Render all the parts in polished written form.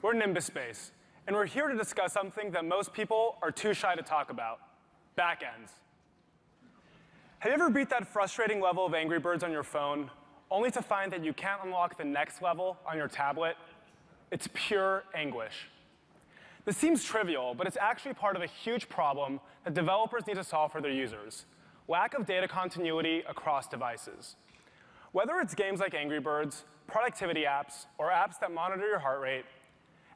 We're NimbusBase, and we're here to discuss something that most people are too shy to talk about: backends. Have you ever beat that frustrating level of Angry Birds on your phone, only to find that you can't unlock the next level on your tablet? It's pure anguish. This seems trivial, but it's actually part of a huge problem that developers need to solve for their users: lack of data continuity across devices. Whether it's games like Angry Birds, productivity apps, or apps that monitor your heart rate,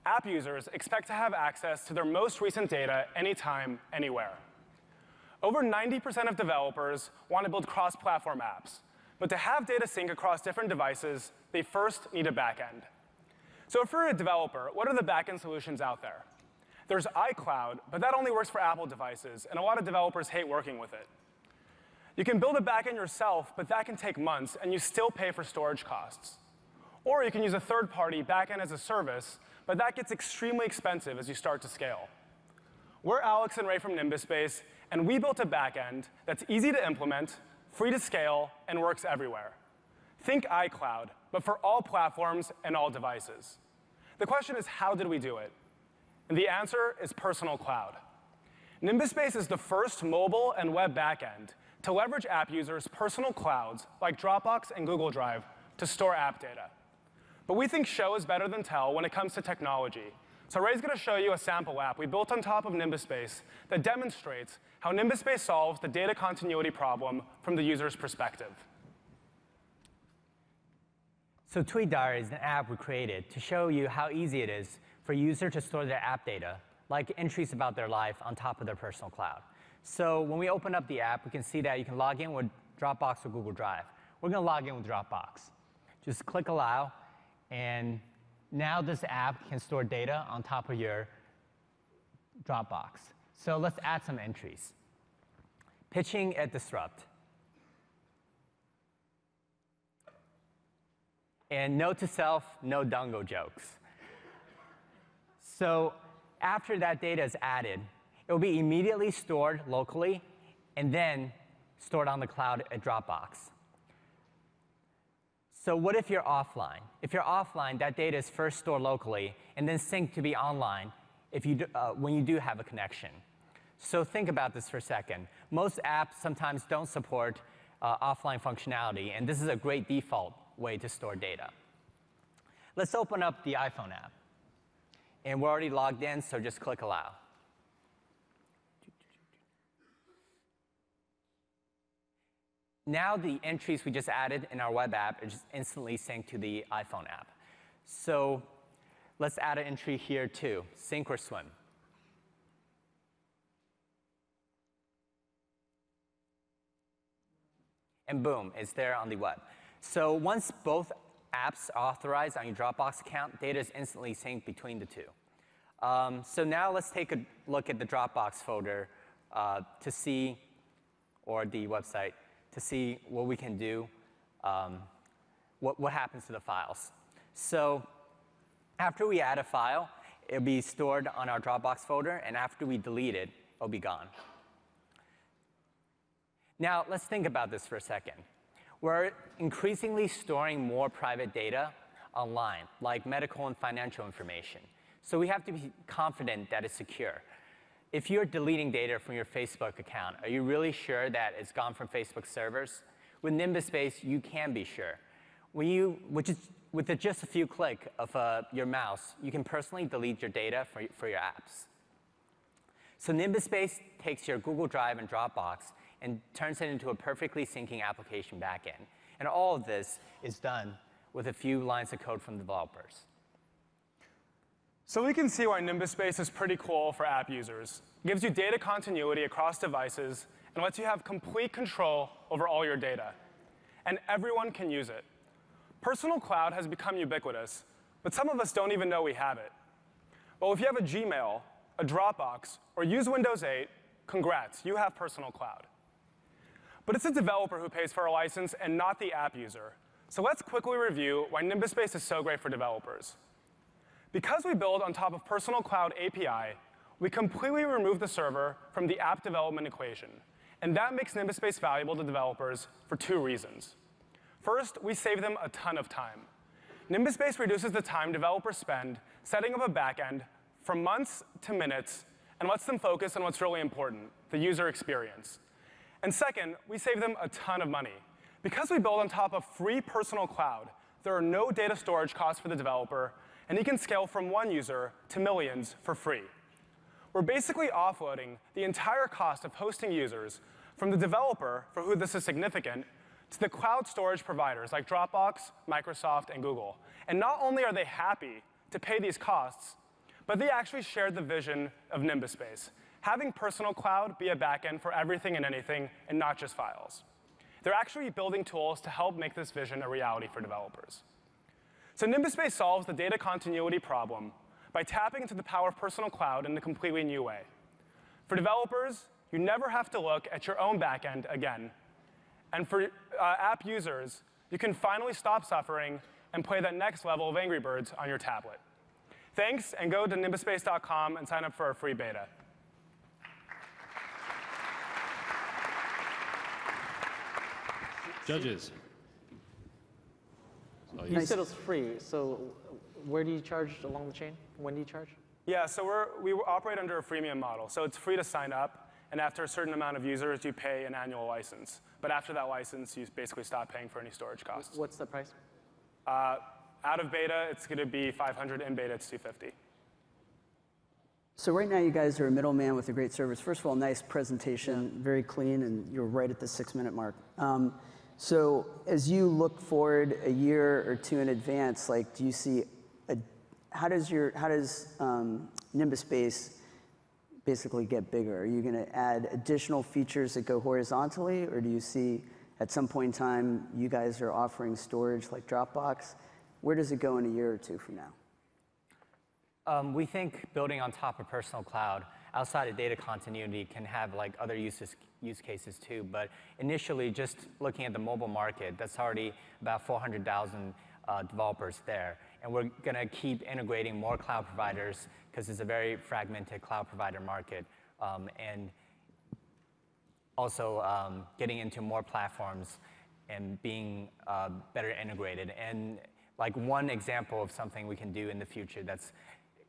app users expect to have access to their most recent data anytime, anywhere. Over 90% of developers want to build cross-platform apps, but to have data sync across different devices, they first need a backend. So if you're a developer, what are the backend solutions out there? There's iCloud, but that only works for Apple devices, and a lot of developers hate working with it. You can build a backend yourself, but that can take months, and you still pay for storage costs. Or you can use a third-party backend as a service, but that gets extremely expensive as you start to scale. We're Alex and Ray from NimbusBase, and we built a backend that's easy to implement, free to scale, and works everywhere. Think iCloud, but for all platforms and all devices. The question is, how did we do it? And the answer is personal cloud. NimbusBase is the first mobile and web backend to leverage app users' personal clouds like Dropbox and Google Drive to store app data. But we think show is better than tell when it comes to technology. So Ray's going to show you a sample app we built on top of NimbusBase that demonstrates how NimbusBase solves the data continuity problem from the user's perspective. So Tweet Diary is an app we created to show you how easy it is for a user to store their app data, like entries about their life, on top of their personal cloud. So when we open up the app, we can see that you can log in with Dropbox or Google Drive. We're going to log in with Dropbox. Just click Allow, and now this app can store data on top of your Dropbox. So let's add some entries. Pitching at Disrupt. And note to self, no Dungo jokes. So after that data is added, it will be immediately stored locally and then stored on the cloud at Dropbox. So what if you're offline? If you're offline, that data is first stored locally and then synced to be online when you do have a connection. So think about this for a second. Most apps sometimes don't support offline functionality, and this is a great default way to store data. Let's open up the iPhone app. And we're already logged in, so just click Allow. Now the entries we just added in our web app are just instantly synced to the iPhone app. So let's add an entry here too, sink or swim. And boom, it's there on the web. So once both apps are authorized on your Dropbox account, data is instantly synced between the two. So now let's take a look at the Dropbox folder to see, or the website, to see what we can do, what happens to the files. So after we add a file, it'll be stored on our Dropbox folder, and after we delete it, it'll be gone. Now, let's think about this for a second. We're increasingly storing more private data online, like medical and financial information. So we have to be confident that it's secure. If you're deleting data from your Facebook account, are you really sure that it's gone from Facebook servers? With NimbusBase, you can be sure. With just a few clicks of your mouse, you can personally delete your data for your apps. So NimbusBase takes your Google Drive and Dropbox and turns it into a perfectly syncing application backend. And all of this is done with a few lines of code from developers. So we can see why NimbusBase is pretty cool for app users. It gives you data continuity across devices and lets you have complete control over all your data. And everyone can use it. Personal cloud has become ubiquitous, but some of us don't even know we have it. Well, if you have a Gmail, a Dropbox, or use Windows 8, congrats, you have personal cloud. But it's a developer who pays for a license and not the app user. So let's quickly review why NimbusBase is so great for developers. Because we build on top of Personal Cloud API, we completely remove the server from the app development equation. And that makes NimbusBase valuable to developers for two reasons. First, we save them a ton of time. NimbusBase reduces the time developers spend setting up a backend from months to minutes and lets them focus on what's really important, the user experience. And second, we save them a ton of money. Because we build on top of free personal cloud, there are no data storage costs for the developer, and he can scale from one user to millions for free. We're basically offloading the entire cost of hosting users from the developer, for who this is significant, to the cloud storage providers like Dropbox, Microsoft, and Google. And not only are they happy to pay these costs, but they actually shared the vision of NimbusBase, having personal cloud be a backend for everything and anything, and not just files. They're actually building tools to help make this vision a reality for developers. So NimbusBase solves the data continuity problem by tapping into the power of personal cloud in a completely new way. For developers, you never have to look at your own backend again. And for app users, you can finally stop suffering and play that next level of Angry Birds on your tablet. Thanks, and go to nimbusbase.com and sign up for our free beta. Judges. You said it was free, so where do you charge along the chain? When do you charge? Yeah, so we operate under a freemium model. So it's free to sign up, and after a certain amount of users, you pay an annual license. But after that license, you basically stop paying for any storage costs. What's the price? Out of beta, it's going to be $500. In beta, it's $250. So right now, you guys are a middleman with a great service. First of all, nice presentation, very clean, and you're right at the 6-minute mark. So as you look forward a year or two in advance, like, do you see how does NimbusBase basically get bigger? Are you going to add additional features that go horizontally, or do you see at some point in time you guys are offering storage like Dropbox? Where does it go in a year or two from now? We think building on top of personal cloud outside of data continuity can have like other use cases too. But initially, just looking at the mobile market, that's already about 400,000 developers there. And we're going to keep integrating more cloud providers because it's a very fragmented cloud provider market. And also getting into more platforms and being better integrated. And like one example of something we can do in the future that's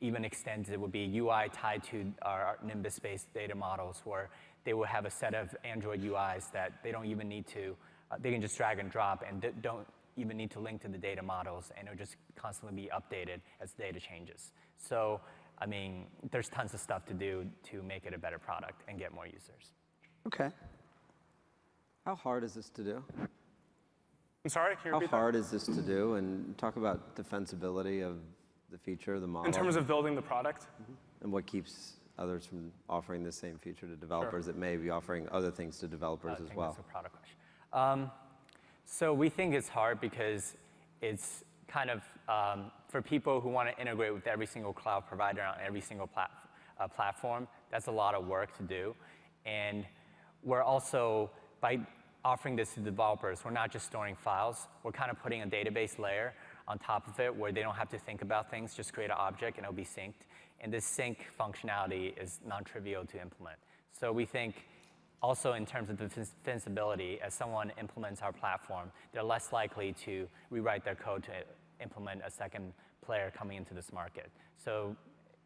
even extended would be UI tied to our NimbusBase data models, where they will have a set of Android UIs that they don't even need to, they can just drag and drop and don't even need to link to the data models, and it'll just constantly be updated as data changes. So, I mean, there's tons of stuff to do to make it a better product and get more users. Okay. How hard is this to do? I'm sorry, can you How repeat hard is this to do? And talk about defensibility of the feature, the model. In terms of building the product? And what keeps others from offering the same feature to developers that may be offering other things to developers as well? That's a product question. So we think it's hard because it's kind of, for people who want to integrate with every single cloud provider on every single platform, that's a lot of work to do. And we're also, by offering this to developers, we're not just storing files, we're kind of putting a database layer on top of it where they don't have to think about things, just create an object and it'll be synced. And this sync functionality is non-trivial to implement. So we think also in terms of defensibility, as someone implements our platform, they're less likely to rewrite their code to implement a second player coming into this market. So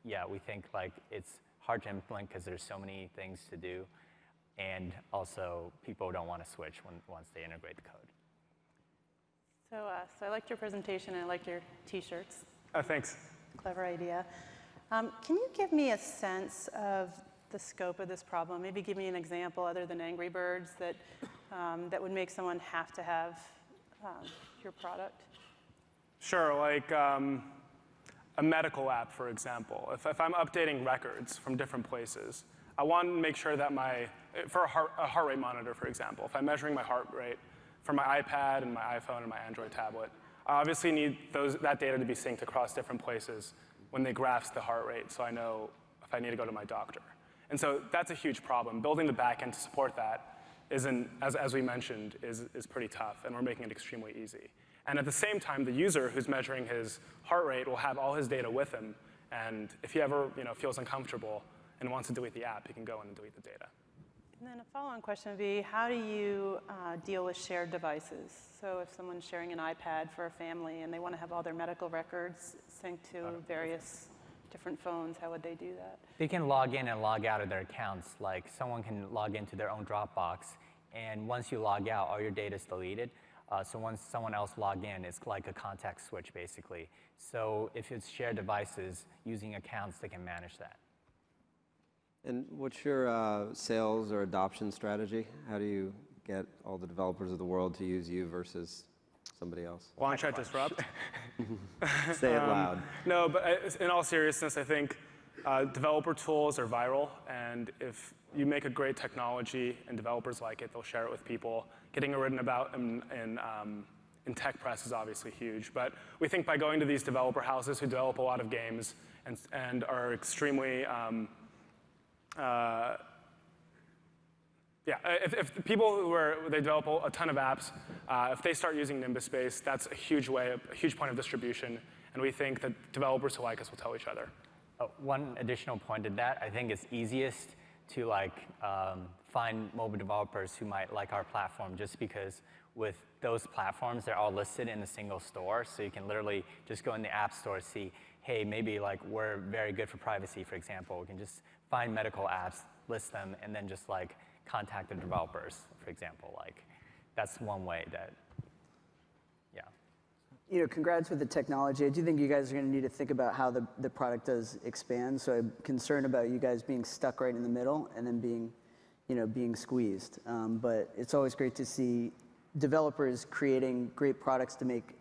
yeah, we think like it's hard to implement because there's so many things to do. And also, people don't want to switch once they integrate the code. So I liked your presentation, and I liked your T-shirts. Oh, thanks. Clever idea. Can you give me a sense of the scope of this problem? Maybe give me an example other than Angry Birds that, that would make someone have to have your product. Sure, like a medical app, for example. If I'm updating records from different places, I want to make sure that for a heart rate monitor, for example, if I'm measuring my heart rate for my iPad and my iPhone and my Android tablet, I obviously need that data to be synced across different places when they graph the heart rate, so I know if I need to go to my doctor. And so that's a huge problem. Building the backend to support that isn't, as we mentioned, is pretty tough, and we're making it extremely easy. And at the same time, the user who's measuring his heart rate will have all his data with him, and if he ever feels uncomfortable and wants to delete the app, he can go in and delete the data. And then a follow-on question would be, how do you deal with shared devices? So if someone's sharing an iPad for a family and they want to have all their medical records synced to various different phones, how would they do that? They can log in and log out of their accounts. Like someone can log into their own Dropbox, and once you log out, all your data is deleted. So once someone else log in, it's like a context switch, basically. So if it's shared devices, using accounts, they can manage that. And what's your sales or adoption strategy? How do you get all the developers of the world to use you versus somebody else? Why don't I disrupt? Say it loud. No, but in all seriousness, I think developer tools are viral, and if you make a great technology and developers like it, they'll share it with people. Getting it written about in tech press is obviously huge, but we think by going to these developer houses who develop a lot of games and are extremely if the people they develop a ton of apps, if they start using NimbusBase, that's a huge point of distribution, and we think that developers who like us will tell each other. One additional point to that, I think it's easiest to find mobile developers who might like our platform, just because with those platforms, they're all listed in a single store, so you can literally just go in the app store, see, hey, maybe we're very good for privacy, for example. We can just find medical apps, list them, and then just contact the developers, for example. That's one way that, yeah. Congrats with the technology. I do think you guys are going to need to think about how the product does expand. So I'm concerned about you guys being stuck right in the middle and then being squeezed. But it's always great to see developers creating great products to make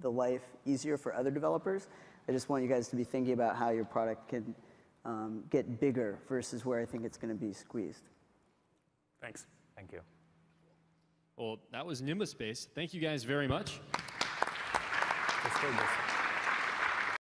the life easier for other developers. I just want you guys to be thinking about how your product can get bigger versus where I think it's going to be squeezed. Thanks. Thank you. Well, that was NimbusBase. Thank you guys very much. Let's do this.